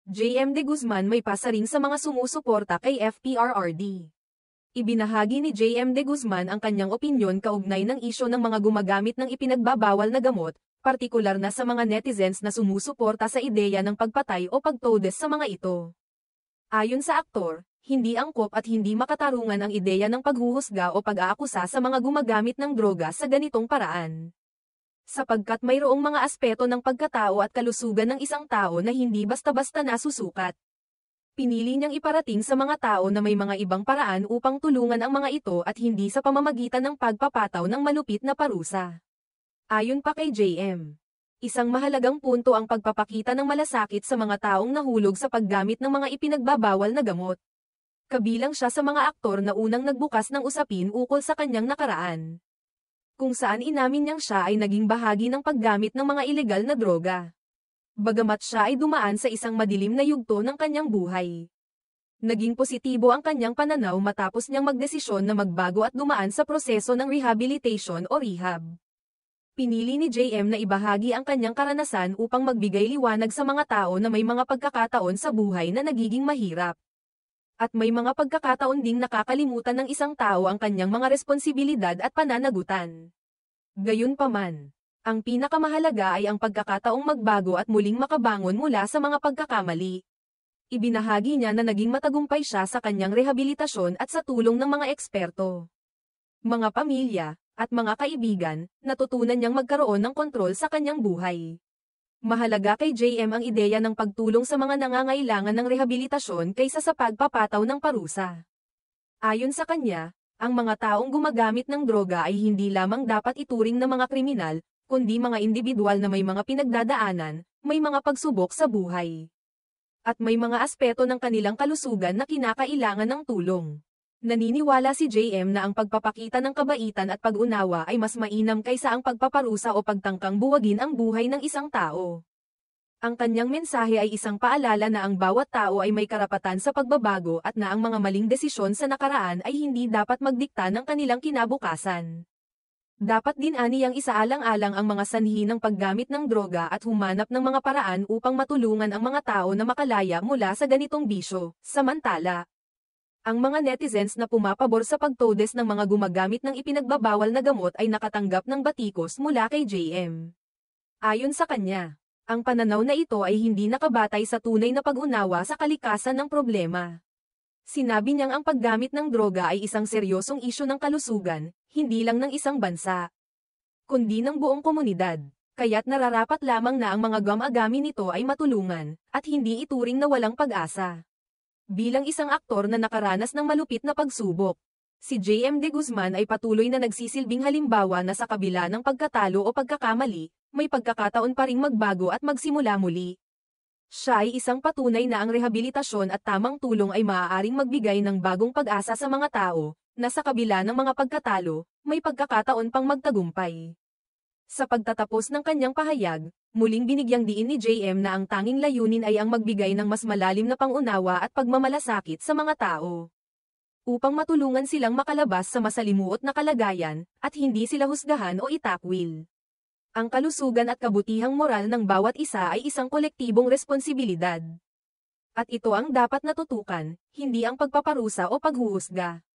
JM De Guzman may pasaring sa mga sumusuporta kay FPRRD. Ibinahagi ni JM De Guzman ang kanyang opinyon kaugnay ng isyo ng mga gumagamit ng ipinagbabawal na gamot, partikular na sa mga netizens na sumusuporta sa ideya ng pagpatay o pagtodes sa mga ito. Ayon sa aktor, hindi angkop at hindi makatarungan ang ideya ng paghuhusga o pag-aakusa sa mga gumagamit ng droga sa ganitong paraan. Sapagkat mayroong mga aspeto ng pagkatao at kalusugan ng isang tao na hindi basta-basta nasusukat. Pinili niyang iparating sa mga tao na may mga ibang paraan upang tulungan ang mga ito at hindi sa pamamagitan ng pagpapataw ng malupit na parusa. Ayon pa kay JM, isang mahalagang punto ang pagpapakita ng malasakit sa mga taong nahulog sa paggamit ng mga ipinagbabawal na gamot. Kabilang siya sa mga aktor na unang nagbukas ng usapin ukol sa kanyang nakaraan, kung saan inamin niyang siya ay naging bahagi ng paggamit ng mga ilegal na droga. Bagamat siya ay dumaan sa isang madilim na yugto ng kanyang buhay, naging positibo ang kanyang pananaw matapos niyang magdesisyon na magbago at dumaan sa proseso ng rehabilitation o rehab. Pinili ni JM na ibahagi ang kanyang karanasan upang magbigay liwanag sa mga tao na may mga pagkakataon sa buhay na nagiging mahirap. At may mga pagkakataon ding nakakalimutan ng isang tao ang kanyang mga responsibilidad at pananagutan. Gayunpaman, ang pinakamahalaga ay ang pagkakataong magbago at muling makabangon mula sa mga pagkakamali. Ibinahagi niya na naging matagumpay siya sa kanyang rehabilitasyon at sa tulong ng mga eksperto, mga pamilya, at mga kaibigan, natutunan niyang magkaroon ng kontrol sa kanyang buhay. Mahalaga kay JM ang ideya ng pagtulong sa mga nangangailangan ng rehabilitasyon kaysa sa pagpapataw ng parusa. Ayon sa kanya, ang mga taong gumagamit ng droga ay hindi lamang dapat ituring na mga kriminal, kundi mga individual na may mga pinagdadaanan, may mga pagsubok sa buhay, at may mga aspeto ng kanilang kalusugan na kinakailangan ng tulong. Naniniwala si JM na ang pagpapakita ng kabaitan at pag-unawa ay mas mainam kaysa ang pagpaparusa o pagtangkang buwagin ang buhay ng isang tao. Ang kanyang mensahe ay isang paalala na ang bawat tao ay may karapatan sa pagbabago at na ang mga maling desisyon sa nakaraan ay hindi dapat magdikta ng kanilang kinabukasan. Dapat din aniyang isaalang-alang ang mga sanhi ng paggamit ng droga at humanap ng mga paraan upang matulungan ang mga tao na makalaya mula sa ganitong bisyo. Samantala, ang mga netizens na pumapabor sa pagtodes ng mga gumagamit ng ipinagbabawal na gamot ay nakatanggap ng batikos mula kay JM. Ayon sa kanya, ang pananaw na ito ay hindi nakabatay sa tunay na pag-unawa sa kalikasan ng problema. Sinabi niyang ang paggamit ng droga ay isang seryosong isyu ng kalusugan, hindi lang ng isang bansa, kundi ng buong komunidad, kaya't nararapat lamang na ang mga gumagami nito ay matulungan, at hindi ituring na walang pag-asa. Bilang isang aktor na nakaranas ng malupit na pagsubok, si JM De Guzman ay patuloy na nagsisilbing halimbawa na sa kabila ng pagkatalo o pagkakamali, may pagkakataon pa ring magbago at magsimula muli. Siya ay isang patunay na ang rehabilitasyon at tamang tulong ay maaaring magbigay ng bagong pag-asa sa mga tao, na sa kabila ng mga pagkatalo, may pagkakataon pang magtagumpay. Sa pagtatapos ng kanyang pahayag, muling binigyang diin ni JM na ang tanging layunin ay ang magbigay ng mas malalim na pangunawa at pagmamalasakit sa mga tao, upang matulungan silang makalabas sa masalimuot na kalagayan, at hindi sila husgahan o itakwil. Ang kalusugan at kabutihang moral ng bawat isa ay isang kolektibong responsibilidad. At ito ang dapat natutukan, hindi ang pagpaparusa o paghuhusga.